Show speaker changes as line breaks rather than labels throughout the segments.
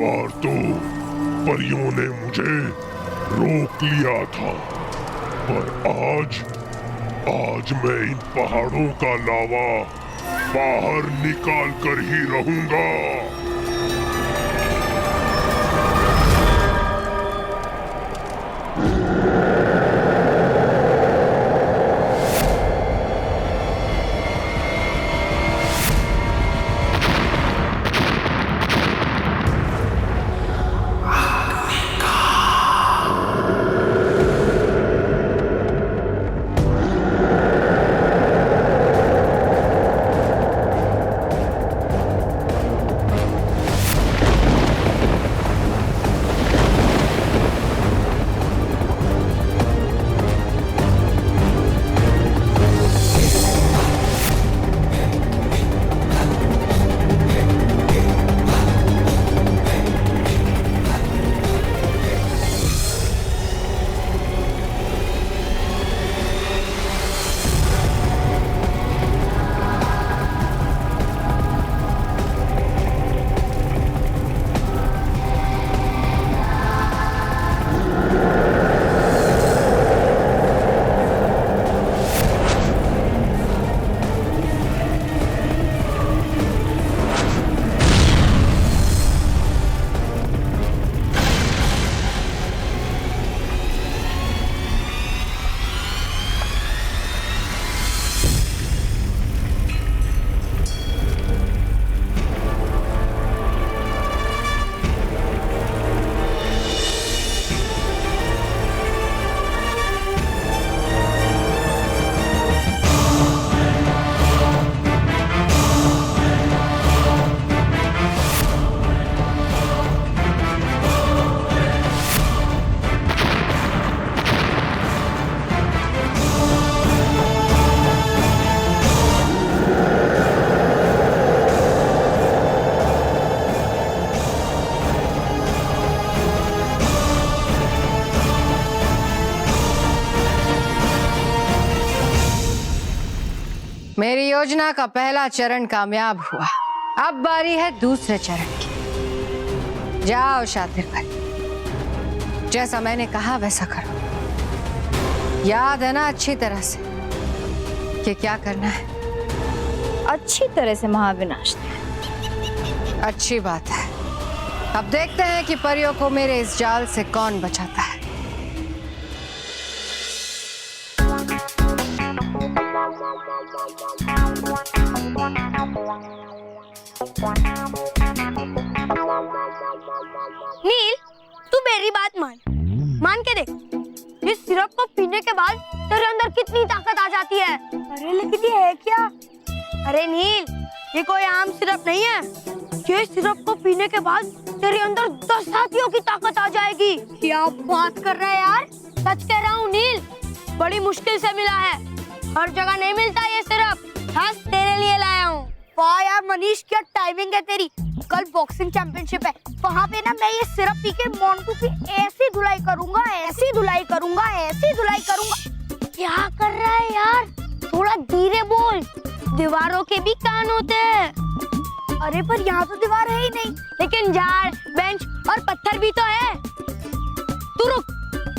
बार तो परियों ने मुझे रोक लिया था, पर आज मैं इन पहाड़ों का लावा बाहर निकाल कर ही रहूंगा।
मेरी योजना का पहला चरण कामयाब हुआ। अब बारी है दूसरे चरण की। जाओ शातिर भाई, जैसा मैंने कहा वैसा करो। याद है ना अच्छी तरह से कि क्या करना है?
अच्छी तरह से महाविनाश।
अच्छी बात है। अब देखते हैं कि परियों को मेरे इस जाल से कौन बचाता है।
नील, तू मेरी बात मान के देख। इस सिरप को पीने के बाद तेरे अंदर कितनी ताकत आ जाती है। अरे लेकिन ये है क्या? अरे नील, ये कोई आम सिरप नहीं है। ये सिरप को पीने के बाद तेरे अंदर 10 हाथियों की ताकत आ जाएगी। क्या बात कर रहा है यार? सच कह रहा हूँ नील, बड़ी मुश्किल से मिला है। हर जगह नहीं मिलता ये सिरप, खास तेरे लिए लाया हूँ। वाह यार मनीष, क्या टाइमिंग है तेरी। कल बॉक्सिंग चैंपियनशिप है, वहाँ पे ना मैं ये सिरप पी के मोंटू की ऐसी धुलाई करूंगा, ऐसी धुलाई करूंगा, ऐसी धुलाई करूंगा। क्या कर रहा है यार? थोड़ा धीरे बोल, दीवारों के भी कान होते हैं। अरे पर यहाँ तो दीवार है ही नहीं। लेकिन झाड़, बेंच और पत्थर भी तो है। तू रुक,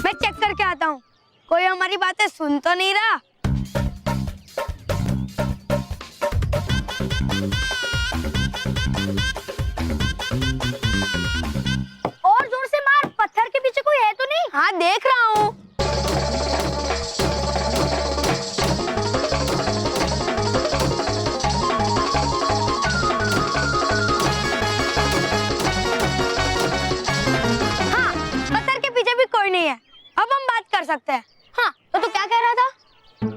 मैं चेक करके आता हूँ। कोई हमारी बातें सुन तो नहीं रहा। और जोर से मार, पत्थर के पीछे कोई है तो नहीं? हाँ देख रहा हूँ। हाँ, पत्थर के पीछे भी कोई नहीं है। अब हम बात कर सकते हैं। हाँ, तो तू क्या कह रहा था?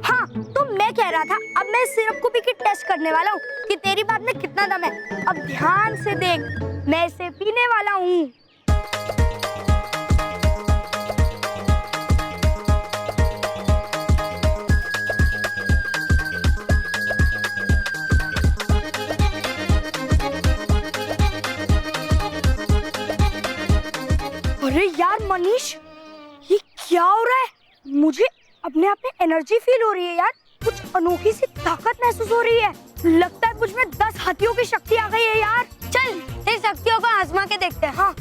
हाँ, तो मैं कह रहा था अब मैं सिरप को पी के टेस्ट करने वाला हूँ कि तेरी बात में कितना दम है। अब ध्यान से देख, मैं इसे पीने वाला हूँ। अरे यार मनीष, ये क्या हो रहा है? मुझे अपने आप में एनर्जी फील हो रही है यार। कुछ अनोखी सी ताकत महसूस हो रही है। लगता है मुझ में 10 हाथियों की शक्ति आ गई है यार। चल, तेरी शक्तियों को आजमा के देखते हैं। हाँ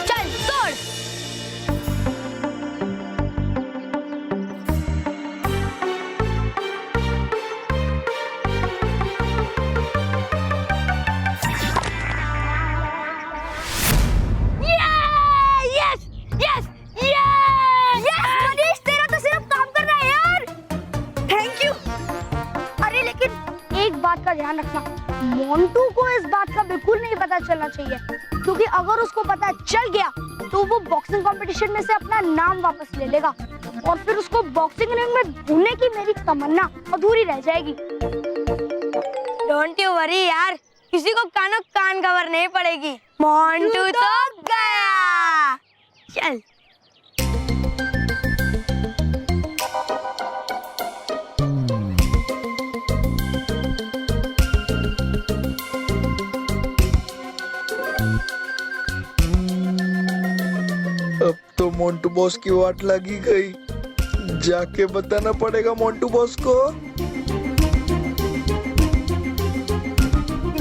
चल तोड़। यस यस यस मनीष, तेरा तो सिर्फ काम कर रहा है यार। Thank you. अरे लेकिन एक बात का ध्यान रखना, मोंटू को इस बात का बिल्कुल नहीं पता चलना चाहिए, क्योंकि अगर उसको पता चल गया तो वो बॉक्सिंग कंपटीशन में से अपना नाम वापस ले लेगा और फिर उसको बॉक्सिंग रिंग में ढूंढने की मेरी तमन्ना अधूरी रह जाएगी। डोंट यू वरी यार, किसी को कानो कान खबर नहीं पड़ेगी। मोंटू तो गया। चल
अब तो मोंटू बॉस की वाट लगी गई, जाके बताना पड़ेगा मोंटू बॉस को।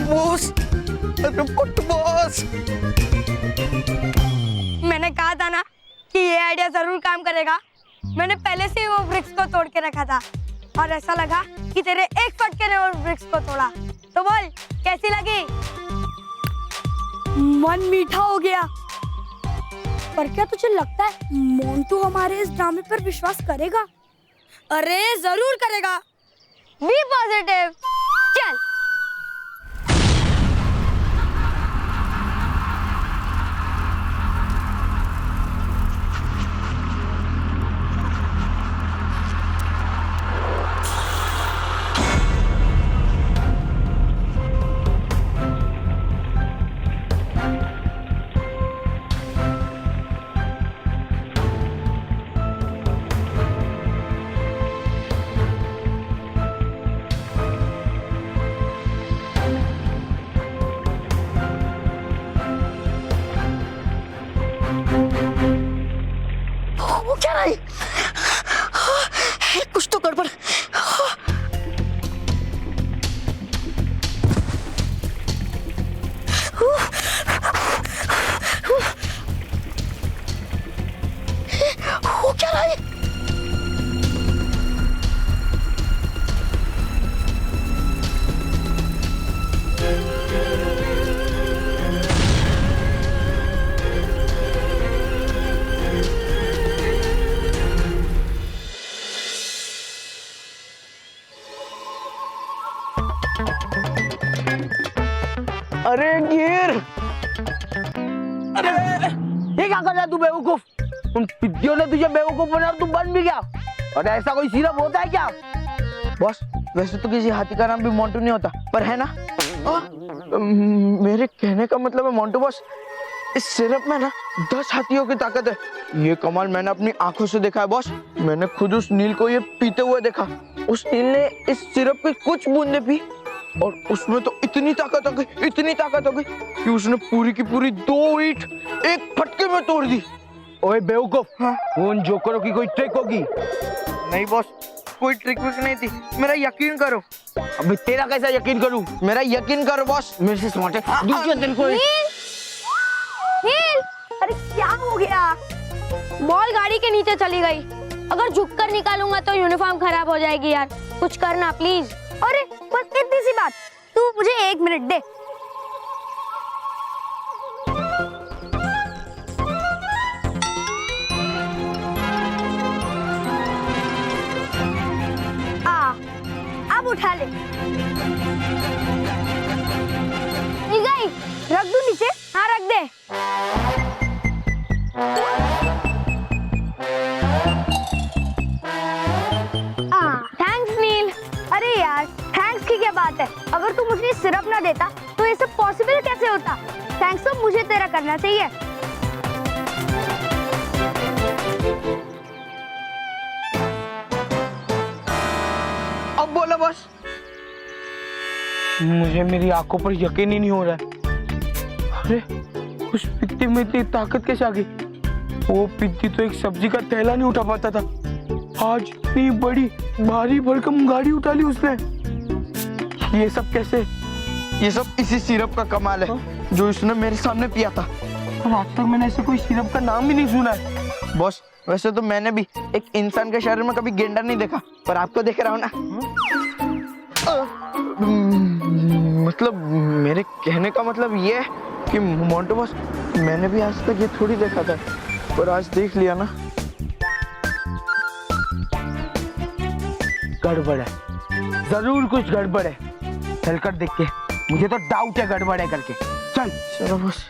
बॉस, अरे मोंटू बॉस,
मैंने कहा था ना कि ये आइडिया जरूर काम करेगा। मैंने पहले से ही वो ब्रिक्स को तोड़ के रखा था और ऐसा लगा कि तेरे एक फटके ने वो ब्रिक्स को तोड़ा। तो बोल कैसी लगी? मन मीठा हो गया। पर क्या तुझे लगता है मोंटू हमारे इस ड्रामे पर विश्वास करेगा? अरे जरूर करेगा। Be positive. चल
वो क्या रही? कुछ तो गड़बड़। वो क्या रही? अरे गिर!
अरे ये क्या कर रहा है तू बेवकूफ? तुम पिद्दियों ने तुझे बेवकूफ बनाया, तू बन भी गया। और ऐसा कोई सिरप होता है क्या? बॉस, वैसे तो किसी हाथी का नाम भी मोंटू नहीं होता, पर है ना? मेरे कहने का मतलब है मोंटू बॉस, इस सिरप में ना 10 हाथियों की ताकत है। ये कमाल मैंने अपनी आंखों से देखा है बॉस। मैंने खुद उस नील को ये पीते हुए देखा। उस नील ने इस सिरप की कुछ बूंदे पी और उसमें तो इतनी ताकत आ गई कि उसने पूरी की पूरी 2 ईंट एक फटके में तोड़ दी। ओए बेवकूफ, हाँ? उन जोकरों की कोई ट्रिक होगी? नहीं बॉस, कोई ट्रिक विक नहीं थी, मेरा यकीन करो। अबे तेरा कैसा यकीन करूं? मेरा यकीन करो बॉस, मेरे से स्मार्ट है। दूसरे दिन को
नील, अरे क्या हो गया? बॉल गाड़ी के नीचे चली गई। अगर झुककर निकालूंगा तो यूनिफॉर्म खराब हो जाएगी यार, कुछ करना प्लीज। अरे बस इतनी सी बात, तू मुझे 1 मिनट दे। अब उठा ले। गई, रख दूं नीचे? हाँ रख दे। थैंक्स नील। अरे यार थैंक्स की क्या बात है, अगर तू मुझे सिरप ना देता तो ये सब पॉसिबल कैसे होता? थैंक्स तो मुझे तेरा करना चाहिए।
मुझे मेरी आंखों पर यकीन ही नहीं हो रहा है। अरे उस पित्ती में इतनी ताकत कैसे आ गई? वो पित्ती तो एक सब्जी का थैला नहीं उठा पाता था, आज इतनी बड़ी भारी भरकम गाड़ी उठा ली उसने। ये सब कैसे? ये सब इसी सिरप का कमाल है जो इसने मेरे सामने पिया था। आज तक मैंने ऐसे कोई सिरप का नाम भी नहीं सुना है। बॉस, वैसे तो मैंने भी एक इंसान के शरीर में कभी गेंडा नहीं देखा, पर आपको देख रहा हूँ ना। मतलब मेरे कहने का मतलब ये है कि मोंटू बॉस, मैंने भी आज तक ये थोड़ी देखा था, पर आज देख लिया ना। गड़बड़ है, जरूर कुछ गड़बड़ है। चल कर देख के, मुझे तो डाउट है गड़बड़ है करके। चल चलो बॉस।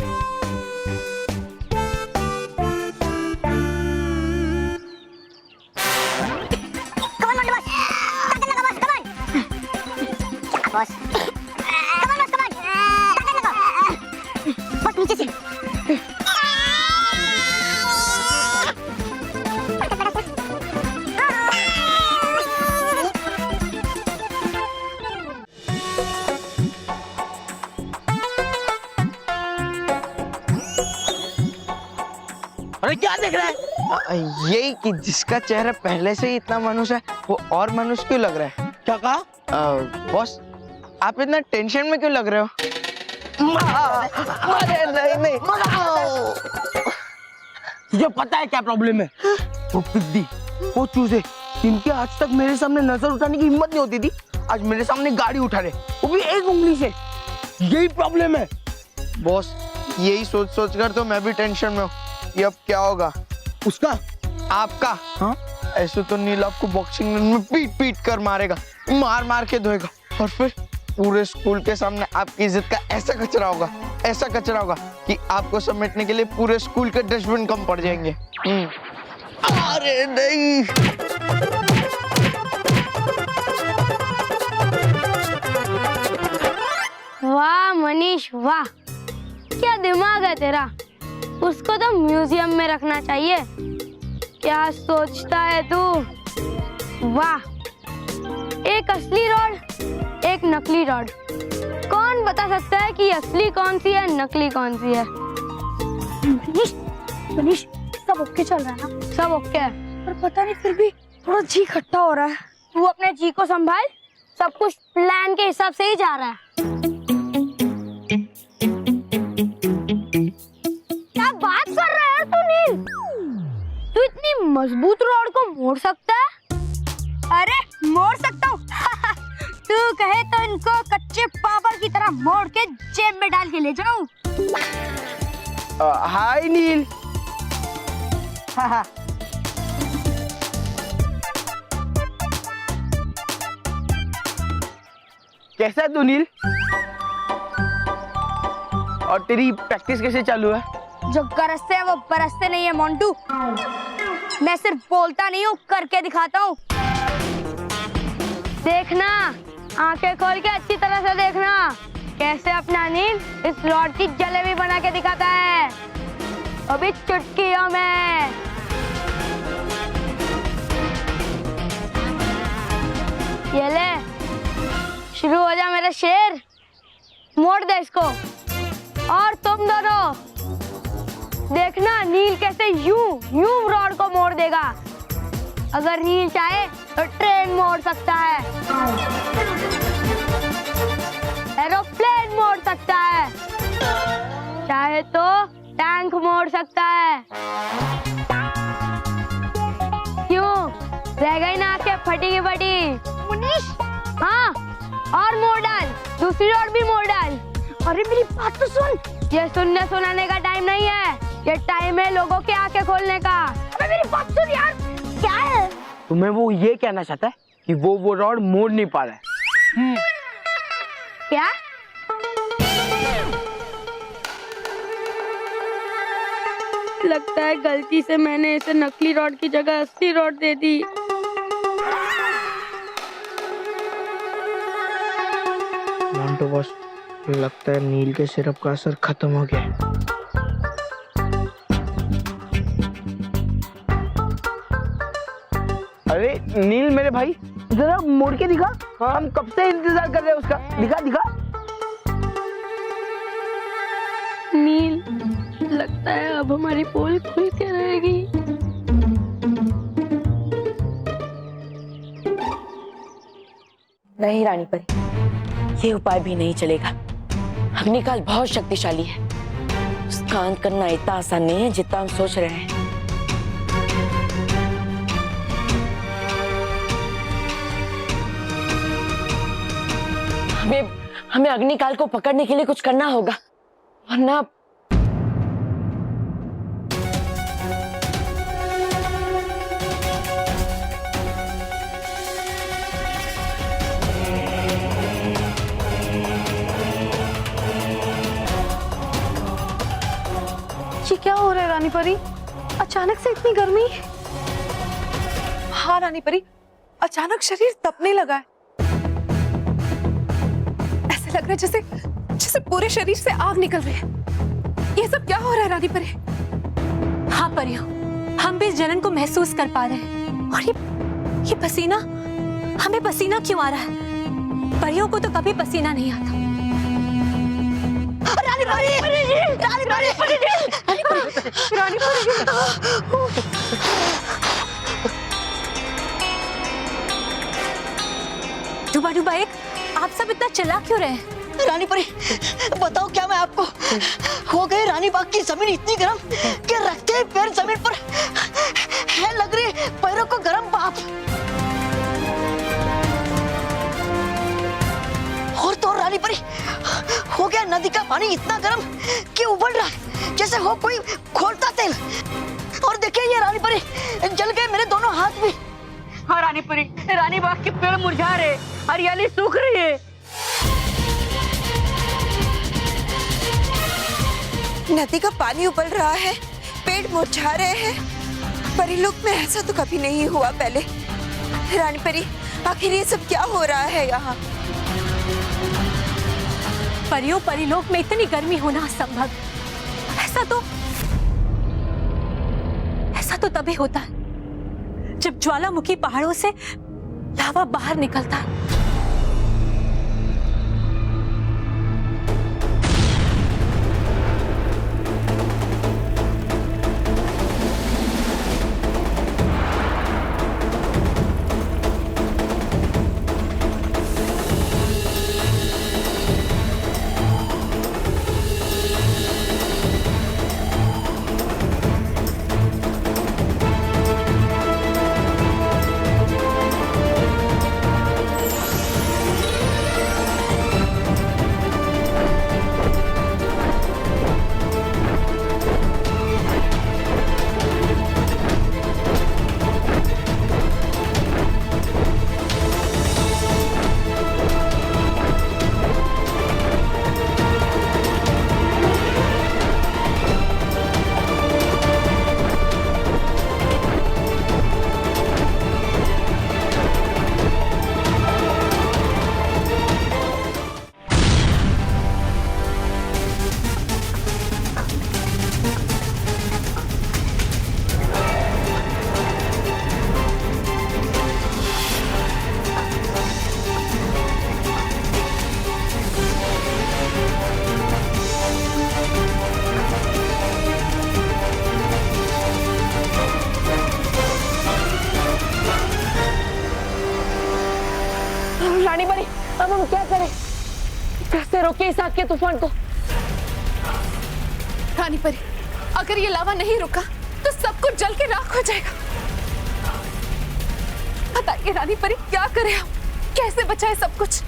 बस नीचे से
अरे क्या देख रहा है? यही कि जिसका चेहरा पहले से ही इतना मनुष्य है, वो और मनुष्य क्यों लग रहा है? क्या कहा? बॉस, आप इतना टेंशन में क्यों लग रहे हो? अरे नहीं तुझे पता है क्या प्रॉब्लम है? वो पिद्दी, वो चूजे, इनके आज तक मेरे सामने नजर उठाने की हिम्मत नहीं होती थी, आज मेरे सामने गाड़ी उठा रहे, वो भी एक उंगली से। यही प्रॉब्लम है बॉस। यही सोच सोच कर तो मैं भी टेंशन में हूँ। ये अब क्या होगा? उसका? आपका? हाँ? ऐसे तो नील आपको बॉक्सिंग में पीट पीट कर मारेगा, मार मार के धोएगा, और फिर पूरे स्कूल के सामने आपकी इज्जत का ऐसा कचरा होगा, ऐसा कचरा होगा कि आपको समेटने के लिए पूरे स्कूल के डस्टबिन कम पड़ जाएंगे। अरे नहीं,
वाह मनीष वाह, क्या दिमाग है तेरा। उसको तो म्यूजियम में रखना चाहिए। क्या सोचता है तू? वाह, एक असली रॉड, एक नकली रॉड। कौन बता सकता है कि असली कौन सी है, नकली कौन सी है? मनीष, मनीष, सब ओके चल रहा है ना? सब ओके है, पर पता नहीं फिर भी थोड़ा जी खट्टा हो रहा है। तू अपने जी को संभाल, सब कुछ प्लान के हिसाब से ही जा रहा है। क्या बात कर रहा है तू नील? तू इतनी मजबूत रॉड को मोड़ सकता है? अरे मोड़ सकता हूँ। तू कहे तो इनको कच्चे पापड़ की तरह मोड़ के जेब में डाल के ले जाऊं।
हाय नील। कैसा है तू नील? और तेरी प्रैक्टिस कैसे चालू है?
जो गरजते हैं वो बरसते नहीं है मोंटू। मैं सिर्फ बोलता नहीं हूँ, करके दिखाता हूँ। देखना, आंखें खोल के अच्छी तरह से देखना कैसे अपना नील इस रॉड की जलेबी बना के दिखाता है। अभी चुटकियों में। ये ले, शुरू हो जा मेरा शेर। मोड़ दे इसको। और तुम दोनों देखना नील कैसे यूं रॉड को मोड़ देगा। अगर नील चाहे तो ट्रेन मोड़ सकता है, एरोप्लेन मोड़ सकता है, चाहे तो टैंक मोड़ सकता है। क्यों रह गई ना आंखें फटी की फटी? मुनीश, हाँ, और मोड़ डाल, दूसरी रॉड भी मोड़ डाल। अरे मेरी बात तो सुन। ये सुनने सुनाने का टाइम नहीं है, ये टाइम है लोगों की आंखें खोलने का। अरे मेरी बात सुन यार। क्या है?
तुम्हें वो ये कहना चाहता है कि वो रॉड मोड़ नहीं पा रहा है?
क्या? लगता है गलती से मैंने इसे नकली रॉड की जगह असली रॉड दे दी।
मोंटू बॉस, लगता है नील के सिरप का असर खत्म हो गया। अरे नील मेरे भाई, जरा मोड़ के दिखा। हम कब से इंतजार कर रहे हैं उसका। दिखा दिखा।
नील, लगता है अब हमारी पोल खुल के रहेगी।
नहीं रानी परी, ये उपाय भी नहीं चलेगा। अग्निकाल बहुत शक्तिशाली है, उसका अंत करना इतना आसान नहीं है जितना हम सोच रहे हैं। हमें अग्निकाल को पकड़ने के लिए कुछ करना होगा, वरना
ये क्या हो रहा है रानी परी? अचानक से इतनी गर्मी?
हाँ रानी परी, अचानक शरीर तपने लगा है। ऐसा लग रहा है जैसे जैसे पूरे शरीर से आग निकल रही है। ये सब क्या हो रहा है रानी परी?
हाँ परियों, हम भी इस जलन को महसूस कर पा रहे हैं। और ये पसीना, हमें पसीना क्यों आ रहा है? परियों को तो कभी पसीना नहीं आता।
रानी परी, रानी परी, रानी परी।
डूबा डूबा एक, आप सब इतना चिल्ला क्यों रहे हैं?
रानी परी, बताओ क्या मैं आपको? हो गई रानी बाग की जमीन इतनी गर्म कि रखते ही पैर जमीन पर है लग रही पैरों को गर्म भाप। और तो रानी परी, हो गया नदी का पानी इतना गर्म कि उबल रहा है जैसे हो कोई खोलता तेल। और देखिए ये रानी परी, जल गए मेरे दोनों हाथ भी।
हाँ रानी परी, रानी बाग के पेड़ मुरझा रहे, हरियाली सूख रही है।
नदी का पानी उबल रहा है, पेड़ मुरझा रहे हैं। परिलोक में ऐसा तो कभी नहीं हुआ पहले। रानी परी, आखिर ये सब क्या हो रहा है यहाँ?
परियों, परिलोक में इतनी गर्मी होना असंभव। ऐसा तो तभी होता है जब ज्वालामुखी पहाड़ों से लावा बाहर निकलता है।
रानी परी, अब हम क्या करें? कैसे रोके इस आग के तूफान को?
रानी परी, अगर ये लावा नहीं रुका तो सब कुछ जल के राख हो जाएगा। बताइए रानी परी, क्या करें हम? कैसे बचाए सब कुछ?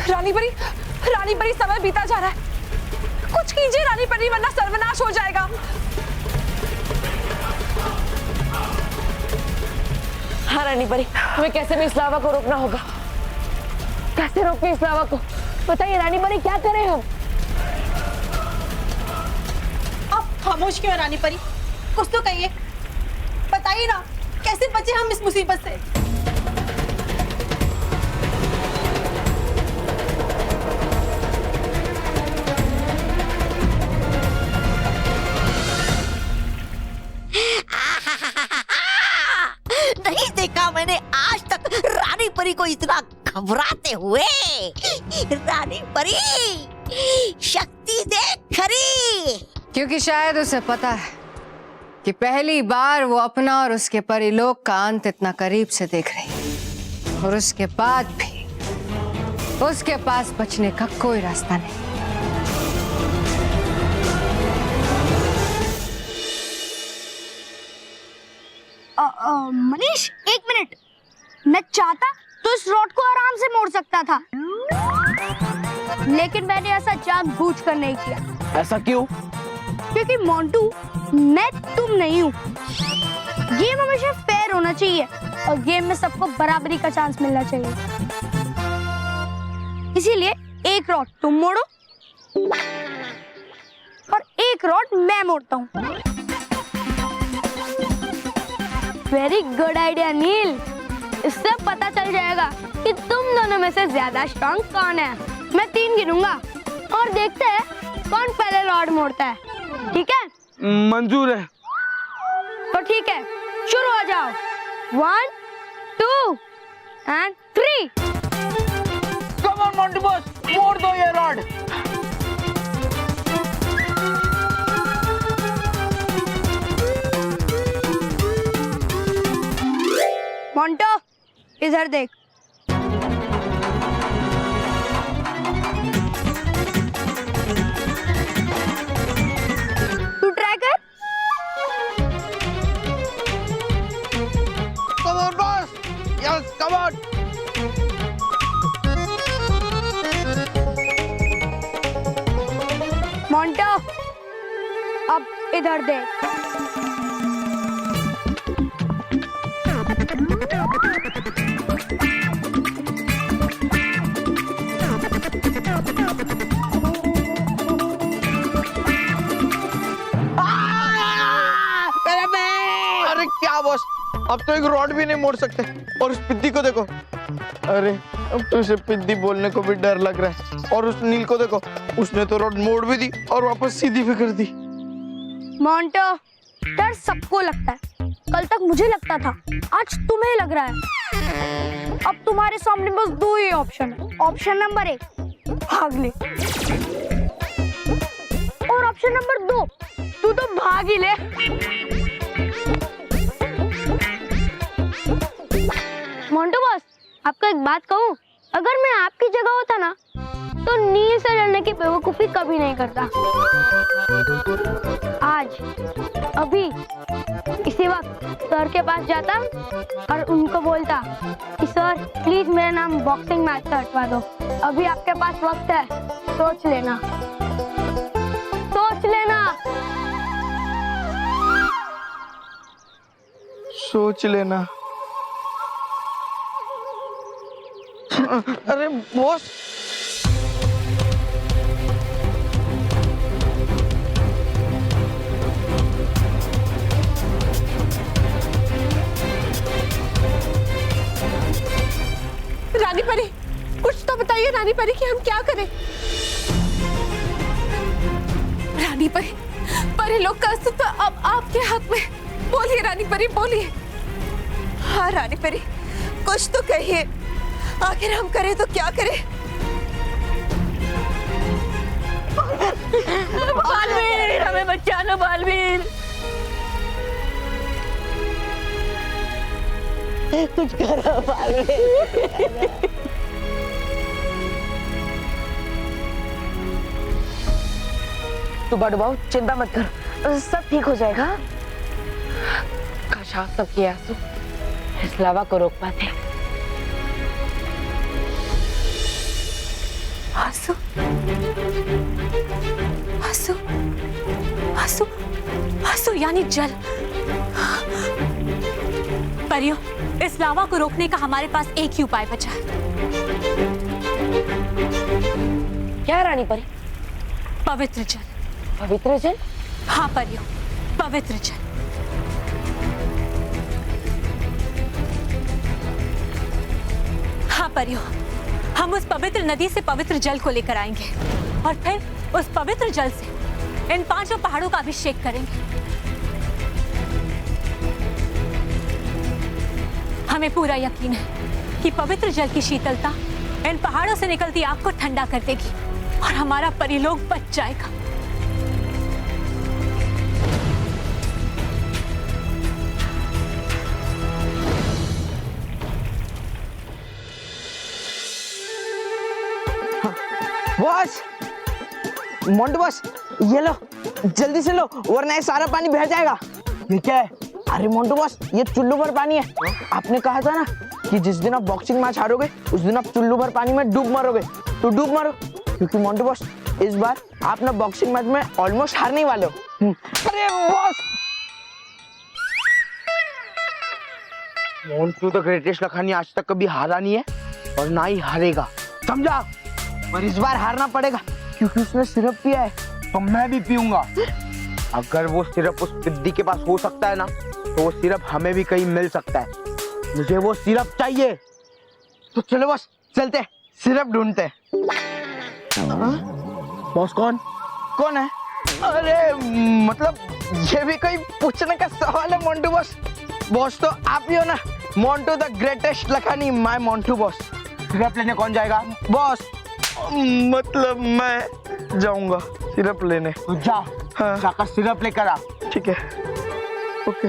रानी परी, समय बीता जा रहा है। कुछ कीजिए रानी परी, वरना सर्वनाश हो जाएगा।
हाँ रानी परी, हमें कैसे भी इस लावा को रोकना होगा। कैसे रोके इस लावा को? बताइए रानी परी, क्या करें हम?
आप खामोश क्यों हैं रानी परी? कुछ तो कहिए, बताइए ना, कैसे बचे हम इस मुसीबत से?
नहीं देखा मैंने आज तक रानी परी को इतना घबराते हुए। रानी परी, शक्ति नदी देख खरी।
क्योंकि शायद उसे पता है कि पहली बार वो अपना और उसके परिलोक का अंत इतना करीब से देख रही है, और उसके बाद भी उसके पास बचने का कोई रास्ता नहीं।
मनीष, एक मिनट। मैं चाहता तो इस रॉड को आराम से मोड़ सकता था, लेकिन मैंने ऐसा जानबूझकर नहीं किया।
ऐसा क्यों?
क्योंकि मोंटू, मैं तुम नहीं हूँ। गेम हमेशा फेयर होना चाहिए और गेम में सबको बराबरी का चांस मिलना चाहिए। इसीलिए एक रॉड तुम मोड़ो और एक रॉड मैं मोड़ता हूँ। वेरी गुड आइडिया नील। इससे पता चल जाएगा कि तुम दोनों में से ज्यादा स्ट्रांग कौन है। मैं 3 गिनूंगा और देखते हैं कौन पहले रॉड मोड़ता है। ठीक है?
मंजूर है।
तो ठीक है, शुरू हो जाओ। 1 2 and 3।
Come on Montu boss, मोड़ दो ये रॉड।
मोंटो, इधर देख। तू ट्राई कर।
Come on boss, yes come on.
Monte, अब इधर देख।
अरे क्या बॉस, अब तो एक रॉड भी नहीं मोड़ सकते। और उस पिद्दी को देखो। अरे अब तो इसे पिद्दी बोलने को भी डर लग रहा है। और उस नील को देखो, उसने तो रॉड मोड़ भी दी और वापस सीधी भी कर दी।
मोंटो, डर सबको लगता है। कल तक मुझे लगता था, आज तुम्हें लग रहा है। अब तुम्हारे सामने बस 2 ही ऑप्शन है। ऑप्शन नंबर 1, भाग ले। और ऑप्शन नंबर 2, तू तो भाग ही ले। मोंटू बॉस, आपको एक बात कहूँ, अगर मैं आपकी जगह होता ना तो नील से लड़ने की बेवकूफी कभी नहीं करता। आज अभी इसी वक्त सर के पास जाता और उनको बोलता कि सर प्लीज मेरा नाम बॉक्सिंग मैच से हटवा दो। अभी आपके पास वक्त है, सोच लेना, सोच लेना।
सोच लेना। अरे बॉस,
रानी परी, कुछ तो बताइए रानी परी कि हम क्या करें। रानी परी, परी लोग का अस्तित्व अब आपके हाथ में। बोलिए रानी परी, बोलिए।
हाँ रानी परी, कुछ तो कहिए। आखिर हम करें तो क्या करें?
बालवीर, हमें बचा लो बालवीर। कुछ करो बालवीर। तू बड़ बाबू चिंता मत कर, सब ठीक हो जाएगा। काश आप सबके आंसू इस लावा को रोक पाते।
आंसू, आंसू, आंसू, आंसू यानी जल। परियों, इस लावा को रोकने का हमारे पास एक ही उपाय बचा है।
क्या रानी परी?
पवित्र जल।
पवित्र जल?
हाँ परियों, पवित्र जल। हाँ परियों, हम उस पवित्र नदी से पवित्र जल को लेकर आएंगे और फिर उस पवित्र जल से इन 5 पहाड़ों का अभिषेक करेंगे। हमें पूरा यकीन है कि पवित्र जल की शीतलता इन पहाड़ों से निकलती आग को ठंडा कर देगी और हमारा परिलोक बच जाएगा।
बॉस, मोंटू बॉस, ये लो, जल्दी से लो वरना ये सारा पानी बह जाएगा। ये क्या है? अरे मोंटू बॉस, ये चुल्लू भर पानी है। आपने कहा था ना कि जिस दिन आप बॉक्सिंग मैच हारोगे उस दिन आप चुल्लू भर पानी में डूब मरोगे, तो डूब मरो, क्योंकि मोंटू बॉस इस बार आप ना बॉक्सिंग मैच में ऑलमोस्ट हारने वाले हो। अरे boss, Montu the greatest Lakhani आज तक कभी हारा नहीं है और ना ही हारेगा, समझा? पर इस बार हारना पड़ेगा क्योंकि उसने सिरप पिया है, तो मैं भी पीऊंगा। अगर वो सिरप उस पिद्दी के पास हो सकता है ना, तो वो सिरप हमें भी कहीं मिल सकता है। मुझे वो सिरप चाहिए, तो चलो बस चलते सिरप ढूंढते। बॉस कौन है? अरे मतलब ये भी कोई पूछने का सवाल है मोंटू बॉस? बॉस तो आप ही हो ना, Montu the greatest Lakhani, my Montu boss. Syrup लेने कौन जाएगा? बॉस, मतलब मैं जाऊंगा सिरप लेने। तो जा, हाँ। जाकर सिरप लेकर आ। ठीक है, ओके।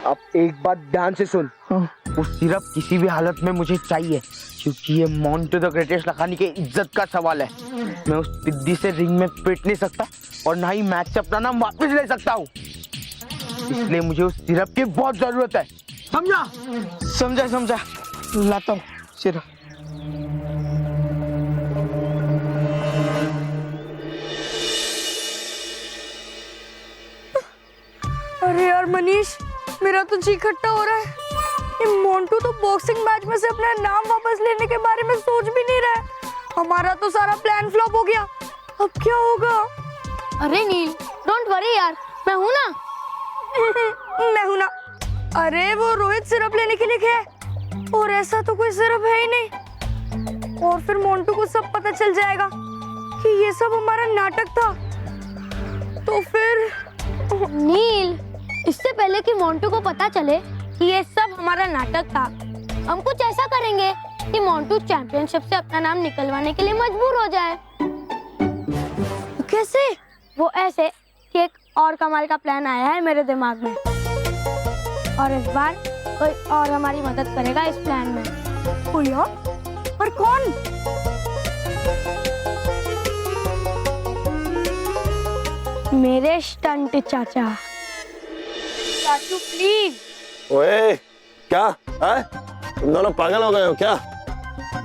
अब एक बात ध्यान से सुन, हाँ। वो सिरप किसी भी हालत में मुझे चाहिए, क्योंकि ये मोंटू द ग्रेटेस्ट लखानी के इज्जत का सवाल है। मैं उस पिद्दी से रिंग में पिट नहीं सकता और ना ही मैच से अपना नाम वापस ले सकता हूँ, इसलिए मुझे उस सिरप की बहुत जरूरत है, समझा? समझा, लाता हूँ सिरप।
अरे यार मनीष, मेरा तो जी खट्टा हो रहा है। ये मोंटू तो बॉक्सिंग मैच में से अपना नाम वापस लेने के बारे में सोच भी नहीं रहा है। हमारा तो सारा प्लान फ्लॉप हो गया, अब क्या होगा?
अरे नील, डोंट वरी यार, मैं हूं ना।
मैं हूं ना। अरे वो रोहित सिरप लेने के लिए गया है और ऐसा तो कोई सिरप है ही नहीं, और फिर मोंटू को सब पता चल जाएगा कि ये सब हमारा नाटक था, तो फिर
नील, इससे पहले कि मोंटू को पता चले कि ये सब हमारा नाटक था, हम कुछ ऐसा करेंगे कि मोंटू चैंपियनशिप से अपना नाम निकलवाने के लिए मजबूर हो जाए।
कैसे?
वो ऐसे कि एक और कमाल का प्लान आया है मेरे दिमाग में, और इस बार कोई और हमारी मदद करेगा इस प्लान में।
कोई और कौन?
मेरे स्टंट चाचा।
चाचू प्लीज।
ओए, क्या है? तुम दोनों पागल हो गए हो क्या?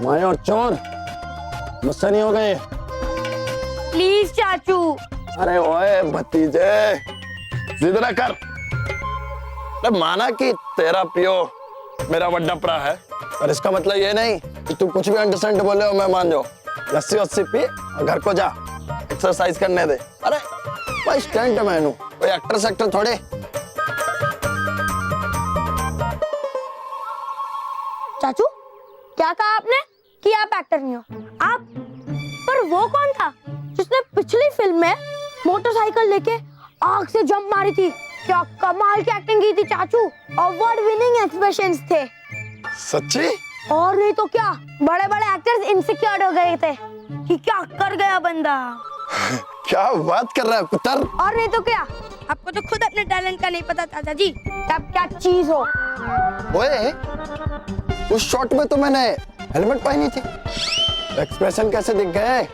मैं और चोर मुझसे नहीं हो गए।
प्लीज चाचू।
अरे ओए भतीजे, जिद ना कर। अरे माना कि तेरा पियो मेरा बड्डा प्रा है, पर इसका मतलब ये नहीं कि तू कुछ भी अंडरस्टैंड बोले हो मैं मान जाऊं। लस्सी वस्सी पी और घर को जा, एक्सरसाइज करने दे। अरे भाई स्टंट मैन हूं, कोई एक्टर सेक्टर थोड़े।
चाचू, क्या कहा आपने कि आप एक्टर नहीं हो? आप, पर वो कौन था जिसने पिछली फिल्म में मोटरसाइकिल लेके आग से जंप मारी थी? क्या कमाल की एक्टिंग की थी चाचू, अवार्ड विनिंग एक्सप्रेशंस थे।
सच्ची?
और नहीं तो क्या, बड़े बड़े एक्टर्स इनसिक्योर हो गए थे कि क्या कर गया बंदा।
क्या बात कर रहा है पुत्र?
और नहीं तो क्या, आपको तो खुद अपने टैलेंट का नहीं पता चाचा जी, तब क्या चीज हो।
ओए, उस शॉट में तो मैंने हेलमेट पहनी थी, एक्सप्रेशन कैसे दिख गए?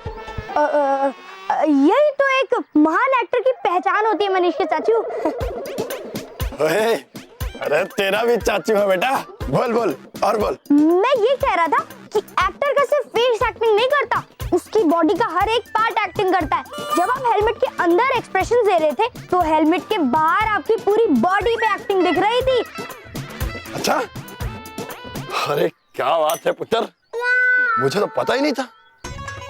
यही तो एक महान एक्टर की पहचान होती है मनीष के चाचू।
ओए, अरे तेरा भी चाचू है बेटा, बोल बोल और बोल।
मैं ये कह रहा था कि एक्टर का सिर्फ फेस एक्टिंग नहीं करता, उसकी बॉडी का हर एक पार्ट एक्टिंग करता है। जब आप हेलमेट के अंदर एक्सप्रेशन दे रहे थे तो हेलमेट के बाहर आपकी पूरी बॉडी पे एक्टिंग दिख रही थी।
अच्छा, अरे क्या बात है पुत्र, मुझे तो पता ही नहीं था।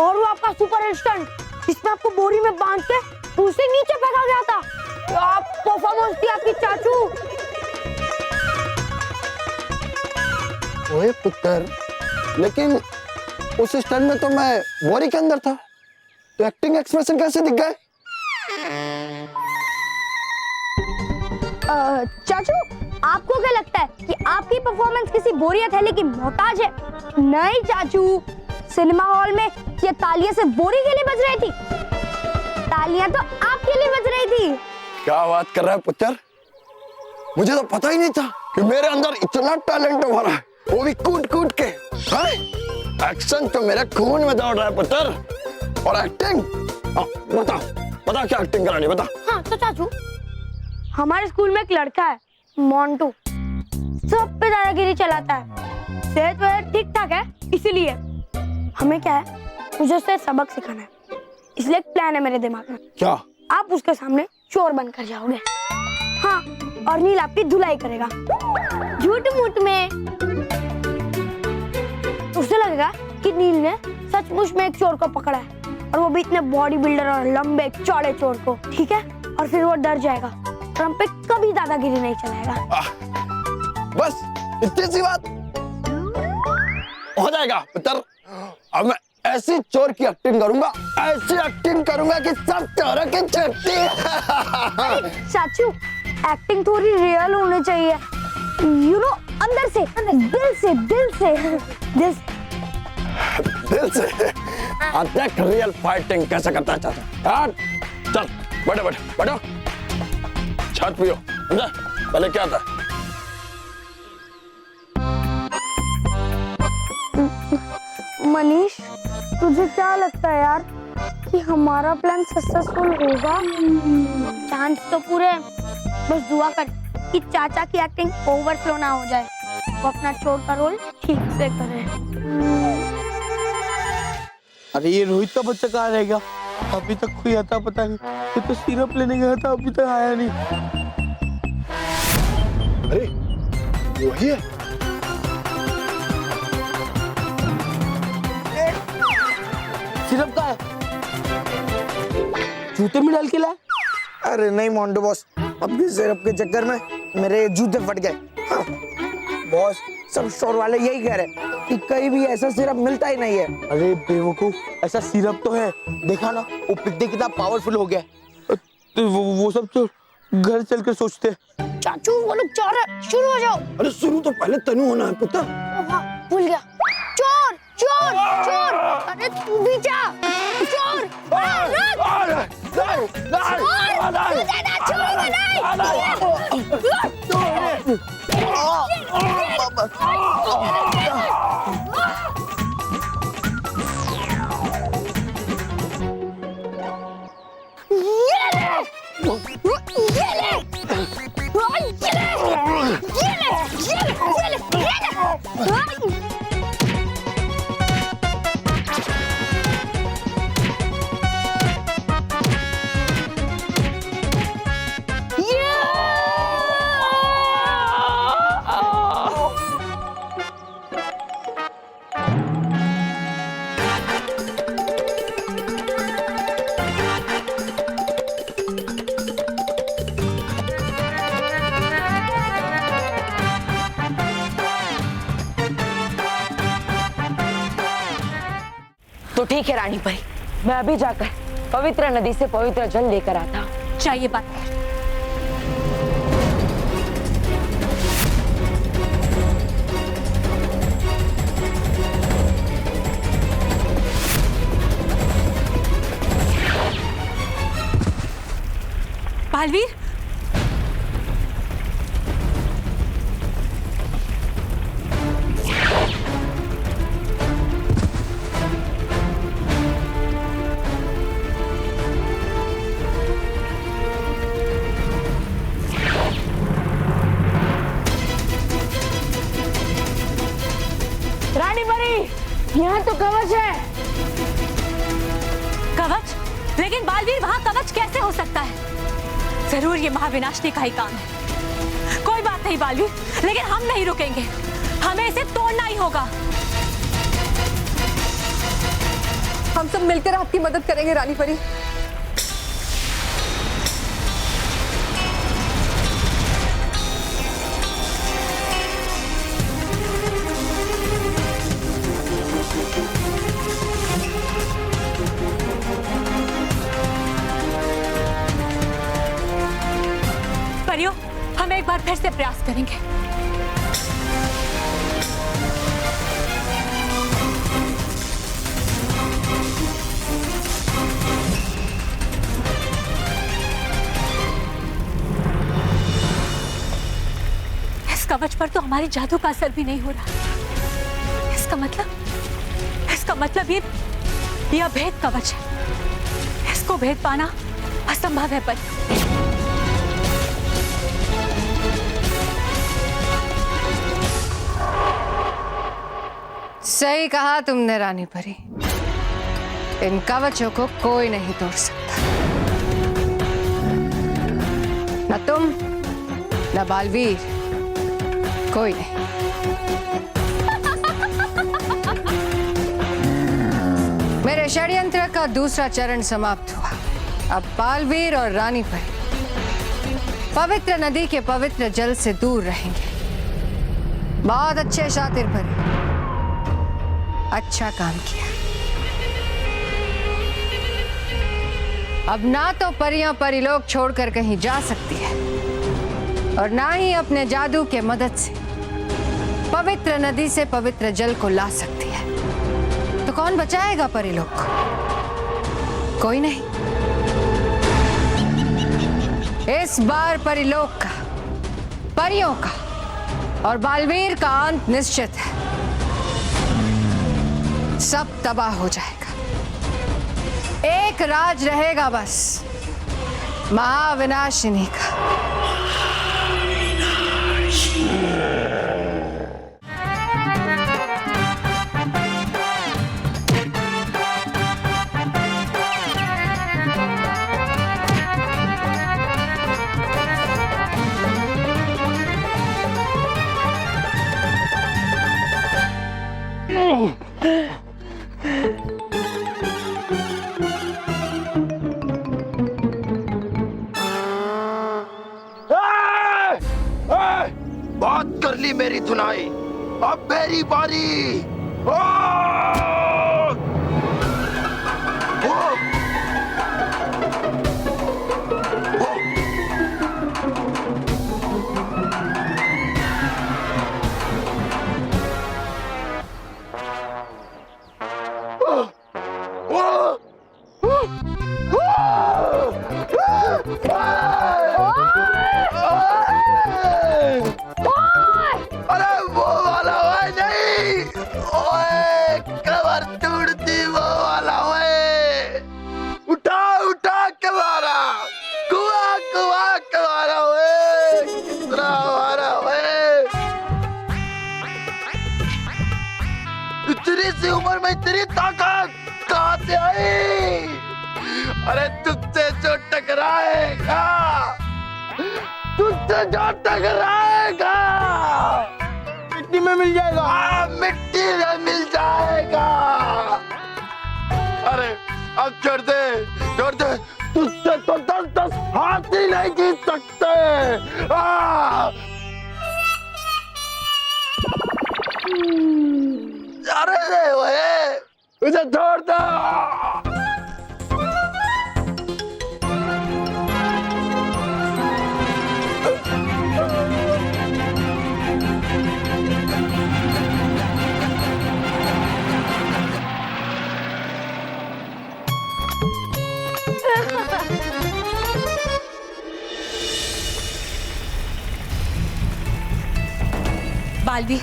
और वो आपका सुपर स्टंट जिसमें आपको बोरी में बांध के दूसरे नीचे फेंका गया था, क्या परफॉर्मेंस थी आपकी चाचू।
ओए पुत्र, लेकिन उस स्टंट में तो मैं बोरी के अंदर था, तो एक्टिंग एक्सप्रेशन कैसे दिख गए?
चाचू, आपको क्या लगता है कि आपकी परफॉर्मेंस किसी बोरियत है लेकिन मोहताज है? नहीं चाचू, सिनेमा हॉल में ये तालियां से बोरी के लिए बज रही थी? तालियां तो आपके लिए बज रही थी।
क्या बात कर रहा है पुत्र? मुझे तो पता ही नहीं था कि मेरे अंदर इतना टैलेंट भरा है, वो भी कूद कूद के। एक्शन तो मेरे खून में दौड़ रहा है पुत्र। और एक्टिंग, बता बता क्या एक्टिंग करानी, बता।
हाँ तो चाचू, हमारे स्कूल में एक लड़का है मोंटू, सब पे दादागिरी चलाता है। सेहत वगैरह ठीक ठाक है, इसीलिए हमें क्या है, मुझे उससे सबक सिखाना है। इसलिए एक प्लान है मेरे दिमाग में।
क्या?
आप उसके सामने चोर बनकर जाओगे, हाँ, और नील आपकी धुलाई करेगा झूठ मूठ में। उसे लगेगा कि नील ने सचमुच में एक चोर को पकड़ा है, और वो भी इतने बॉडी बिल्डर और लंबे चौड़े चोर को, ठीक है? और फिर वो डर जाएगा और हम पे कभी दादागिरी नहीं चलाएगा।
बस इतनी सी बात हो जाएगा पुत्र। अब मैं ऐसी चोर की एक्टिंग करूंगा, ऐसी एक्टिंग करूंगा कि सब चोरों की छुट्टी।
चाचू, एक्टिंग थोड़ी रियल होनी चाहिए, यू नो, अंदर से, दिल से, दिल से, दिल से।
दिल से? देख रियल फाइटिंग कैसे करता है चाचा। चल बैठो बैठो बैठो, छात पियो, समझा? पहले क्या था?
मनीष, तुझे क्या लगता है यार कि हमारा प्लान सक्सेसफुल होगा? चांस तो पूरे, बस दुआ कर कि चाचा की एक्टिंग ओवरफ्लो ना हो जाए, वो अपना चोर का रोल ठीक से करे।
अरे ये रोहित का बच्चा कहाँ रह गया? अभी तक कोई आता पता नहीं। ये तो सिरप लेने गया था, अभी तक आया नहीं।
अरे वही है।
सिरप का है, जूते में डाल के लाए?
अरे नहीं मोंटू बॉस, अब भी सिरप के चक्कर में मेरे जूते फट गए। हाँ। बॉस, सब स्टोर वाले यही कह रहे कि कहीं भी ऐसा सिरप मिलता ही नहीं है।
अरे बेवकूफ, ऐसा सिरप तो है, देखा ना वो पिटने कितना पावरफुल हो गया। तो वो सब तो घर चल कर सोचते हैं।
चाचू, वो लोग चोर है, शुरू हो जाओ।
अरे शुरू तो पहले तनु होना है पुत्र।
भूल गया। चोर चोर चोर, अरे तू भी जा। चोर,
तो ठीक है रानी परी, मैं अभी जाकर पवित्र नदी से पवित्र जल लेकर आता हूँ।
चाहिए बात कर। बालवीर,
रानी परी, यहाँ तो कवच है।
कवच? लेकिन बालवीर, वहां कवच कैसे हो सकता है? जरूर ये महाविनाशनी का ही काम है। कोई बात नहीं बालवीर, लेकिन हम नहीं रुकेंगे, हमें इसे तोड़ना ही होगा।
हम सब मिलकर आपकी मदद करेंगे रानी परी।
परियों, हम एक बार फिर से प्रयास करेंगे। कवच पर तो हमारे जादू का असर भी नहीं हो रहा। इसका मतलब ये अभेद कवच है। इसको भेद पाना असंभव है परी।
सही कहा तुमने रानी परी, इन कवचों को कोई नहीं तोड़ सकता, न तुम न बालवीर, कोई नहीं। मेरे षड्यंत्र का दूसरा चरण समाप्त हुआ। अब बालवीर और रानी परी पवित्र नदी के पवित्र जल से दूर रहेंगे। बहुत अच्छे शातिर परी, अच्छा काम किया। अब ना तो परियां परिलोक छोड़कर कहीं जा सकती है और ना ही अपने जादू के मदद से पवित्र नदी से पवित्र जल को ला सकती है। तो कौन बचाएगा परिलोक को? कोई नहीं। इस बार परिलोक का, परियों का और बालवीर का अंत निश्चित है। सब तबाह हो जाएगा। एक राज रहेगा बस, महाविनाशिनी का।
बात कर ली मेरी धुनाई, अब मेरी बारी। इतनी सी उम्र में इतनी ताकत कहाँ से आई? अरे तुझसे जो टकराएगा, तुझसे जो टकराएगा मिट्टी में मिल जाएगा। मिट्टी में मिल जाएगा। अरे अब छोड़ दे, छोड़ दे। तुझसे तो 10-10 हाथ ही नहीं जीत सकते। अरे ओए, मुझे छोड़ दो।
बालवीर,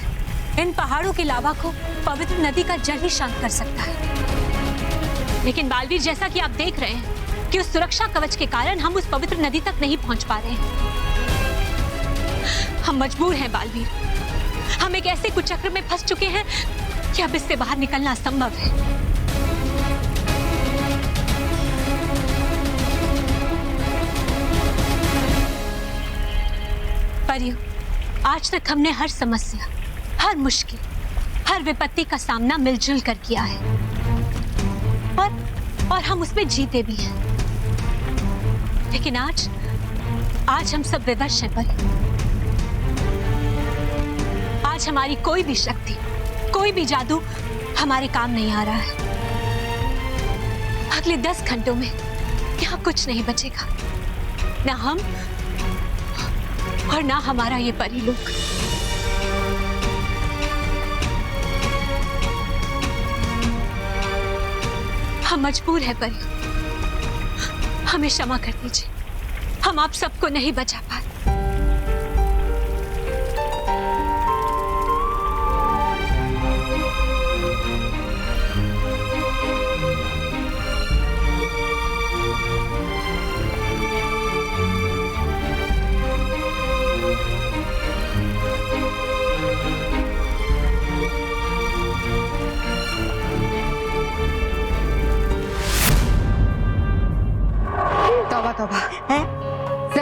इन पहाड़ों के लावा को पवित्र नदी का जल ही शांत कर सकता है। लेकिन बालवीर, जैसा कि आप देख रहे हैं कि उस सुरक्षा कवच के कारण हम उस पवित्र नदी तक नहीं पहुंच पा रहे हैं। हम मजबूर हैं बालवीर। हम एक ऐसे कुचक्र में फंस चुके हैं कि अब इससे बाहर निकलना असंभव है। परियों, आज तक हमने हर समस्या, हर मुश्किल, हर विपत्ति का सामना मिलजुल कर किया है और हम उसमें जीते भी हैं। लेकिन आज हम सब विवश हैं पर आज हमारी कोई भी शक्ति, कोई भी जादू हमारे काम नहीं आ रहा है। अगले 10 घंटों में यहाँ कुछ नहीं बचेगा, ना हम और ना हमारा ये परिलोक। हम मजबूर हैं परी, हमें क्षमा कर दीजिए। हम आप सबको नहीं बचा पाए।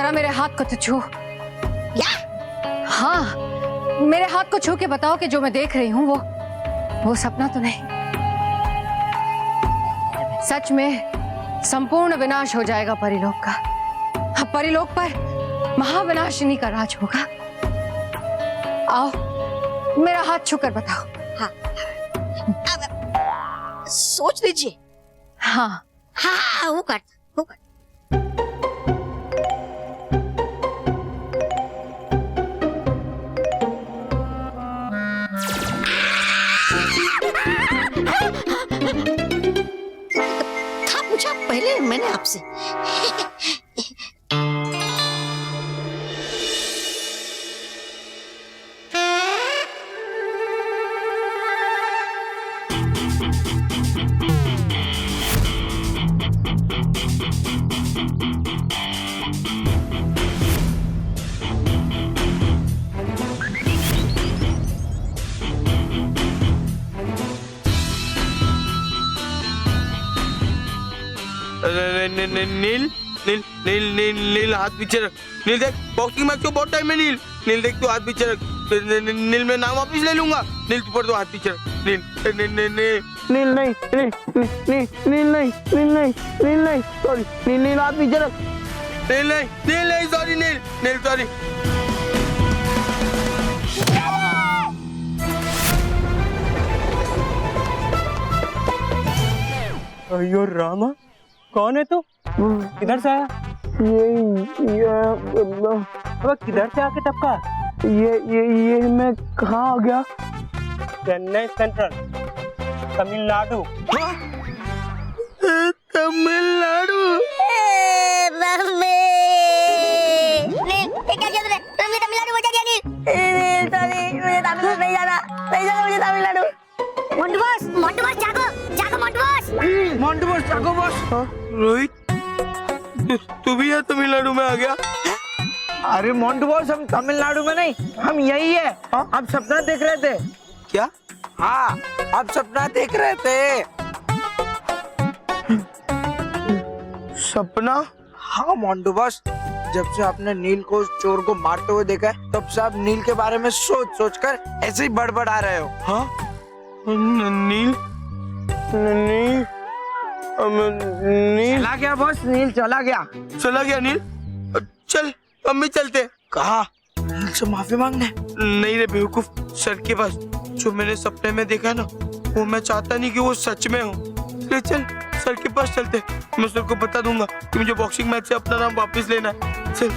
जरा मेरे हाथ को तो छू। हाँ, मेरे हाथ को छू के बताओ कि जो मैं देख रही हूँ वो सपना तो नहीं। सच में संपूर्ण विनाश हो जाएगा परिलोक का। अब परिलोक पर महाविनाशिनी का राज होगा। आओ, मेरा हाथ छूकर बताओ।
सोच लीजिए।
हाँ
हाँ, वो कर। था पूछा पहले मैंने आपसे।
नील नील नील नील नील हाथ पीछे रख। नील देख, बॉक्सिंग मैच को बहुत टाइम है। नील नील देख, तू हाथ पीछे रख। नील मैं नाम वापिस ले लूंगा। नील तू पर तो हाथ पीछे रख। नील नील नील नील नहीं, नील नील नील नहीं, नील नहीं, नील नहीं, सॉरी। नील नील हाथ पीछे रख। नील नहीं, नील नहीं, सॉरी नील, नील सॉरी।
अयो रामा, कौन है तू? किधर से आया? अब किधर से आके टपका?
ये मैं कहाँ आ गया?
चेन्नई सेंट्रल, तमिलनाडु।
तमिलनाडु?
मोंटू बॉस, जागो जागो मोंटू बॉस।
मोंटू बॉस, जागो बॉस। रोहित, तू भी है तमिलनाडु में आ गया?
अरे मोंटू बॉस, हम तमिलनाडु में नहीं, हम यही है। हम सपना देख रहे थे।
क्या?
हाँ, आप सपना देख रहे थे।
सपना?
हाँ मोंटू बॉस, जब से आपने नील को उस चोर को मारते हुए देखा है, तब से आप नील के बारे में सोच सोच कर ऐसे ही बड़बड़ा रहे हो।
हाँ? नील? नील? नील
चला गया बॉस, नील चला गया।
चला गया नील? चल, हम भी चलते।
कहा? नील से माफी मांगने?
नहीं रे बेवकूफ, सर के पास। जो मैंने सपने में देखा ना, वो मैं चाहता नहीं कि वो सच में हो। ले चल, सर के पास चलते। मैं सर को बता दूंगा कि मुझे बॉक्सिंग मैच से अपना नाम वापस लेना है। चल।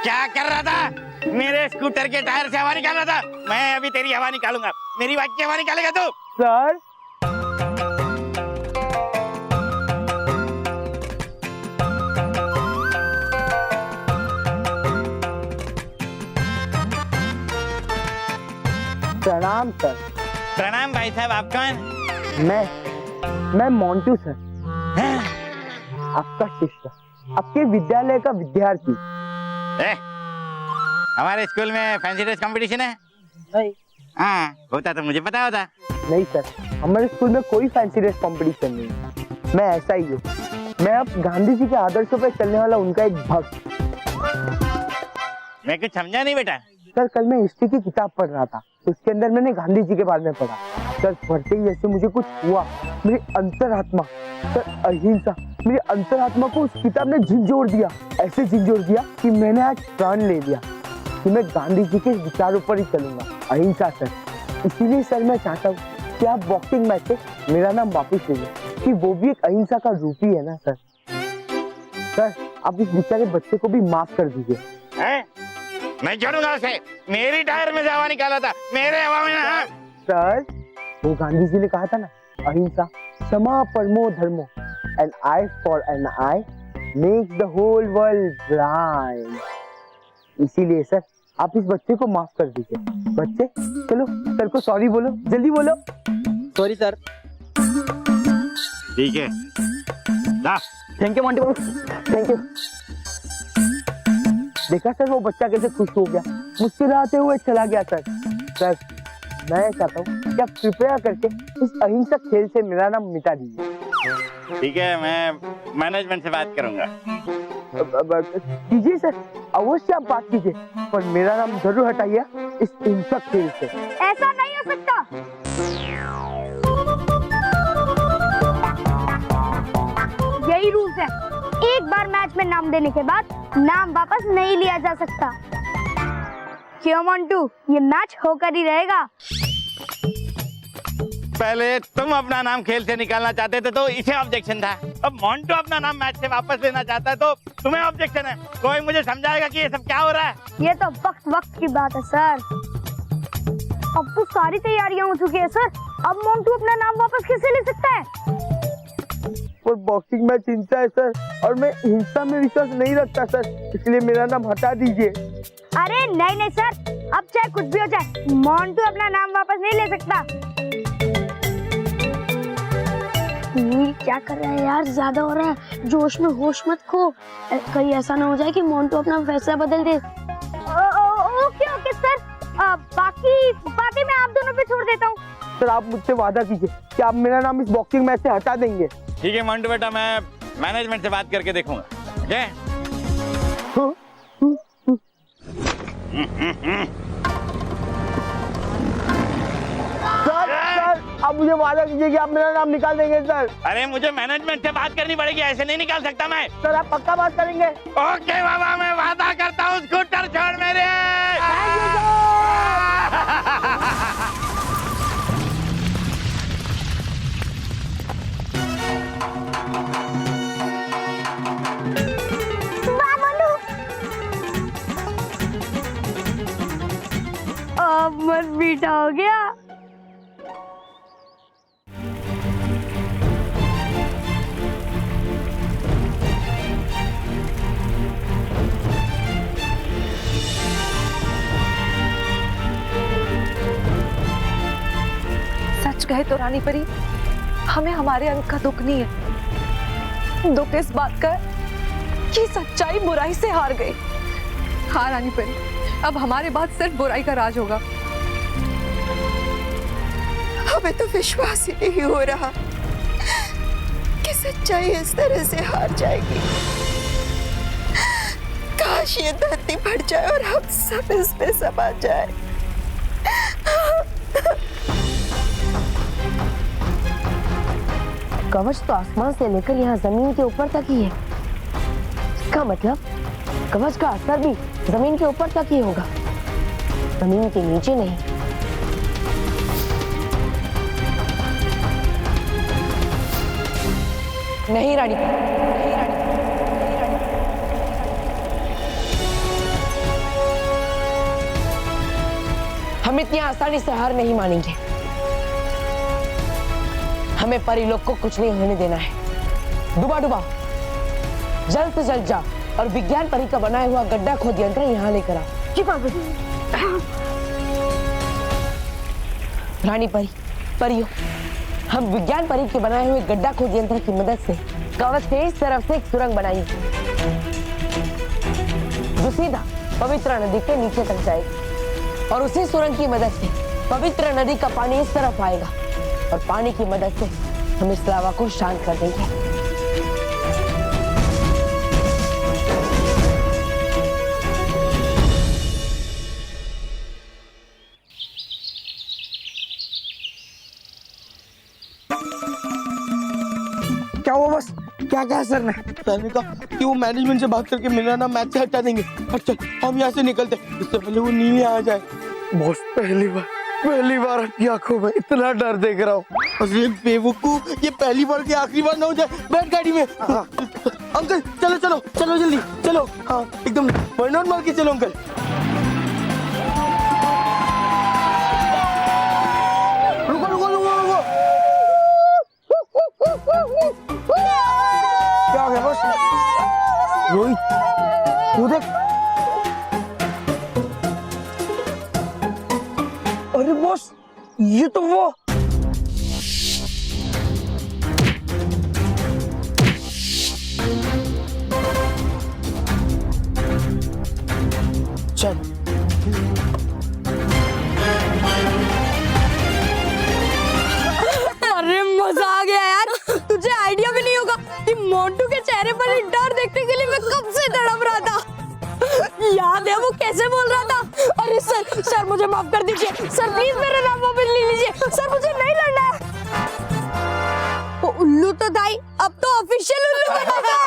क्या कर रहा था? मेरे स्कूटर के टायर से हवा निकाल रहा था। मैं अभी तेरी हवा निकालूंगा। मेरी बाइक की हवा निकालेगा तू?
सर,
प्रणाम सर।
प्रणाम भाई साहब, आप कौन?
मैं मोंटू सर, आपका शिष्य, आपके विद्यालय का विद्यार्थी।
हमारे स्कूल में फैंसी ड्रेस कंपटीशन है?
नहीं।
हाँ, होता तो मुझे पता होता।
नहीं सर, हमारे स्कूल में कोई फैंसी ड्रेस कंपटीशन नहीं है। मैं ऐसा ही हूँ। मैं अब गांधी जी के आदर्शों पर चलने वाला उनका एक भक्त।
मैं कुछ समझा नहीं बेटा।
सर, कल मैं हिस्ट्री की किताब पढ़ रहा था, उसके अंदर मैंने गांधी जी के बारे में पढ़ा। सर, पढ़ते ही जैसे मुझे कुछ हुआ, मेरी अंतरात्मा, सर अहिंसा, मेरी अंतरात्मा को उस किताब ने झिंझोर दिया। ऐसे झिंझोर दिया कि मैंने आज प्राण ले लिया कि मैं गांधी जी के विचारों पर ही चलूंगा, अहिंसा सर। इसीलिए सर मैं चाहता हूँ कि आप बॉक्सिंग मैच से मेरा नाम वापस ले लें, कि वो भी एक अहिंसा का रूप ही है ना सर। सर, आप इस बेचारे बच्चे को भी माफ कर दीजिए।
मैं छोड़ूंगा उसे। मेरी टायर में से हवा निकाला था, मेरे हवा में ना।
सर, वो गांधी जी ने कहा था ना, अहिंसा समा परमो धर्मो, an eye for an eye makes the whole world blind। इसीलिए सर, आप इस बच्चे को माफ कर दीजिए। बच्चे, चलो सर को सॉरी बोलो, जल्दी बोलो।
Sorry sir. ठीक है, जा।
Thank you Montu boss, thank you. देखा सर वो बच्चा कैसे खुश हो गया, मुस्कुराते हुए चला गया सर। सर मैं चाहता हूँ कि आप कृपया करके इस अहिंसक खेल से मेरा नाम मिटा दीजिए।
ठीक है, मैं मैनेजमेंट से बात करूंगा।
कीजिए सर, अवश्य आप बात कीजिए, पर मेरा नाम जरूर हटाइए इस हिंसक खेल से।
ऐसा नहीं हो सकता। यही रूल्स है, एक बार मैच में नाम देने के बाद नाम वापस नहीं लिया जा सकता। क्यों मोंटू, ये मैच होकर ही रहेगा।
पहले तुम अपना नाम खेल से निकालना चाहते थे तो इसे ऑब्जेक्शन था, अब मोंटू अपना नाम मैच से वापस लेना चाहता है तो तुम्हें ऑब्जेक्शन है। कोई मुझे समझाएगा कि ये सब क्या हो रहा है?
ये तो वक्त की बात है सर। अब तो सारी तैयारियां हो चुकी है सर, अब मोंटू अपना नाम वापस कैसे ले सकता है?
और बॉक्सिंग मैच हिंसा है सर, और मैं हिंसा में विश्वास नहीं रखता सर, इसलिए मेरा नाम हटा दीजिए।
अरे नहीं सर, अब चाहे कुछ भी हो जाए, मोंटू अपना नाम वापस नहीं ले सकता। नील क्या कर रहा है यार, ज्यादा हो रहा है, जोश में होश मत खो, कहीं ऐसा ना हो जाए कि मोंटू अपना फैसला बदल दे। ओके सर, बाकी बातें मैं आप दोनों पे छोड़ देता हूँ।
सर आप मुझसे वादा कीजिए कि आप मेरा नाम इस बॉक्सिंग मैच से हटा देंगे।
ठीक है मोंटू बेटा, मैं मैनेजमेंट से बात करके देखूंगा। ओके?
सर आप मुझे वादा कीजिए कि आप मेरा नाम निकाल देंगे सर।
अरे मुझे मैनेजमेंट से बात करनी पड़ेगी, ऐसे नहीं निकाल सकता मैं।
सर आप पक्का बात करेंगे?
ओके बाबा, मैं वादा करता हूँ, स्कूटर छोड़ मेरे।
अब मत बीटा हो गया।
सच कहे तो रानी परी, हमें हमारे अंक का दुख नहीं है। दुख इस बात का है कि सच्चाई बुराई से हार गई। हाँ रानी परी, अब हमारे बाद सिर्फ बुराई का राज होगा।
हमें तो विश्वास ही नहीं हो रहा कि सच्चाई इस तरह से हार जाएगी। काश ये धरती फट जाए और हम सब इस पे समा जाए।
कवच तो आसमान से लेकर यहाँ जमीन के ऊपर तक ही है। इसका मतलब कवच का असर भी जमीन के ऊपर तक ही होगा, जमीन के नीचे नहीं। नहीं रानी, हम इतनी आसानी से हार नहीं मानेंगे। हमें परी लोग को कुछ नहीं होने देना है। डूबा डूबा जल्द से जल्द जा और विज्ञान परी का बनाया हुआ गड्ढा खोद यंत्र यहाँ लेकर आओ। रानी परी, परियों, हम विज्ञान परी के बनाए हुए गड्ढा खोद यंत्र की मदद से कवच के इस तरफ से एक सुरंग बनाई जो सीधा पवित्र नदी के नीचे तक जाएगी, और उसी सुरंग की मदद से पवित्र नदी का पानी इस तरफ आएगा, और पानी की मदद से हम इस लावा को शांत कर देंगे।
क्या हुआ बस? क्या कहा सर ने? सर ने कहा कि वो मैनेजमेंट से बात करके मेरा नाम मैच से हटा देंगे। अच्छा हम यहाँ से निकलते, इससे पहले वो नील यहाँ आ जाए। बॉस पहली बार आपकी आंखों में इतना डर देख रहा हूँ। अरे बेवकूफ, ये पहली बार की आखिरी बार ना हो जाए। बैठ गाड़ी में। अंकल चलो जल्दी चलो। हाँ एकदम बर्नआउट मार के चलो अंकल। रुको। क्या हो गया बॉस? रोहित तू देख। अरे बॉस, ये तो वो
उसके चेहरे पर ही डर देखने के लिए मैं कब से तड़प रहा था। याद है वो कैसे बोल रहा था, अरे सर मुझे माफ कर दीजिए, सर प्लीज मेरा नाम वापस ले लीजिए, सर मुझे नहीं लड़ना है। वो उल्लू तो था ही, अब तो ऑफिशियल उल्लू बना गया।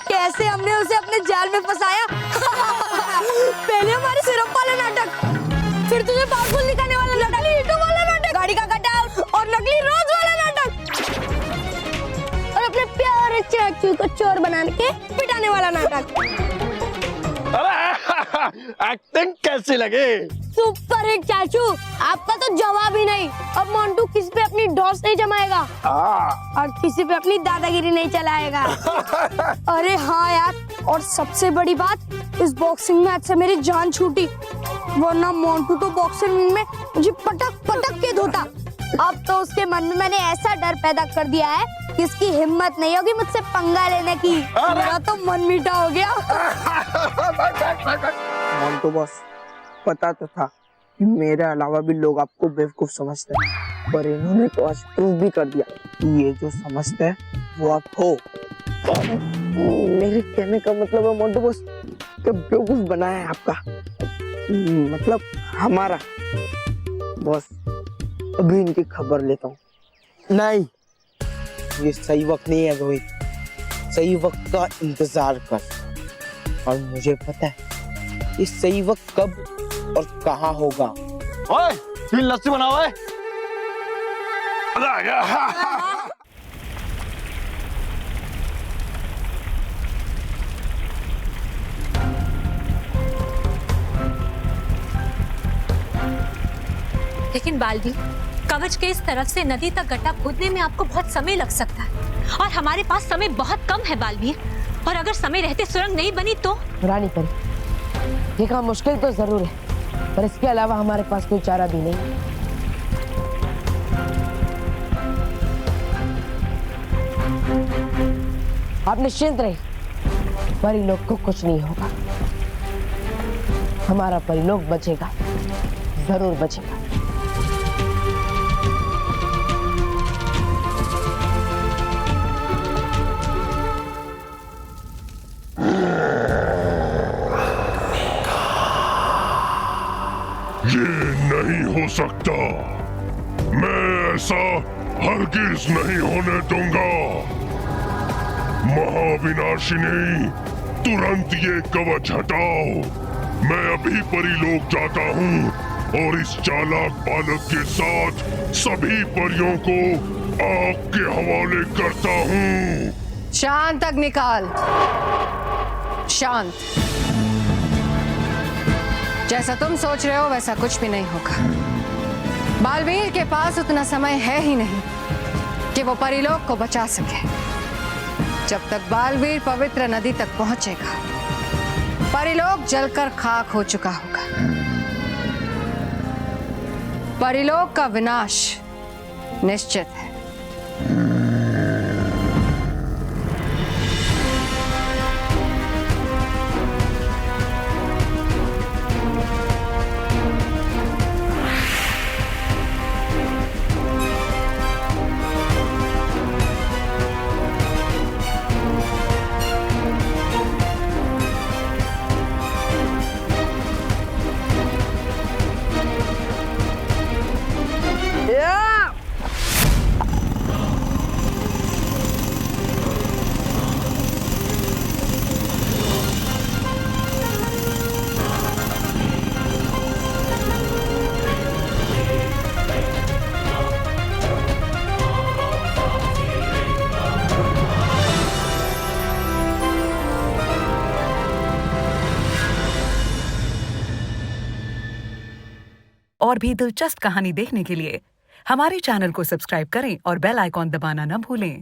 कैसे हमने उसे अपने जाल में फंसाया। पहले हमारे सिरप वाले नाटक, फिर तुझे पावरफुल दिखाने वाला नाटक, नकली ईंटों वाला नाटक, गाड़ी का कटआउट और नकली रोज वाला नाटक, और अपने प्यारे चाचू को चोर बनाने के पिटाने वाला नाटक।
एक्टिंग कैसी लगी?
सुपर हिट चाचू, आपका तो जवाब ही नहीं। अब मोंटू किसी पे अपनी डॉस नहीं जमाएगा और किसी पे अपनी दादागिरी नहीं चलाएगा। अरे हाँ यार, और सबसे बड़ी बात, इस बॉक्सिंग मैच से मेरी जान छूटी, वरना मोंटू तो बॉक्सिंग में मुझे पटक पटक के धोता। अब तो उसके मन में मैंने ऐसा डर पैदा कर दिया है कि इसकी हिम्मत नहीं होगी मुझसे पंगा लेने की। मेरा तो मन मीठा हो गया।
मोंटू बॉस, पता तो था कि मेरे अलावा भी लोग आपको बेवकूफ समझते हैं, पर इन्होंने तो आज प्रूव भी कर दिया कि ये जो समझते हैं वो आप हो। मेरे कहने का मतलब है मोंटू बॉस कि बेवकूफ बनाया है आपका, मतलब हमारा। बॉस अभी इनकी खबर लेता हूँ। नहीं, ये सही वक्त नहीं है रोहित, सही वक्त का इंतजार कर, और मुझे पता है ये सही वक्त कब और कहाँ होगा।
ओए, तीन लस्सी बनाओ। मजा आ गया।
लेकिन बालवीर, कवच के इस तरफ से नदी तक गड्ढा खोदने में आपको बहुत समय लग सकता है, और हमारे पास समय बहुत कम है बालवीर, और अगर समय रहते सुरंग नहीं बनी तो।
रानी परी, ये काम मुश्किल तो जरूर है, पर इसके अलावा हमारे पास कोई चारा भी नहीं। आप निश्चिंत रहिए, परिलोक को कुछ नहीं होगा, हमारा परिलोक बचेगा, जरूर बचेगा।
ये नहीं हो सकता, मैं ऐसा हरगिज नहीं होने दूंगा। महाविनाशिनी, तुरंत ये कवच हटाओ। मैं अभी परिलोक जाता हूँ और इस चालाक बालक के साथ सभी परियों को आग के हवाले करता हूँ।
शांत अग्निकाल, शांत। जैसा तुम सोच रहे हो वैसा कुछ भी नहीं होगा। बालवीर के पास उतना समय है ही नहीं कि वो परिलोक को बचा सके। जब तक बालवीर पवित्र नदी तक पहुंचेगा, परिलोक जलकर खाक हो चुका होगा। परिलोक का विनाश निश्चित है।
और भी दिलचस्प कहानी देखने के लिए हमारे चैनल को सब्सक्राइब करें और बेल आइकॉन दबाना न भूलें।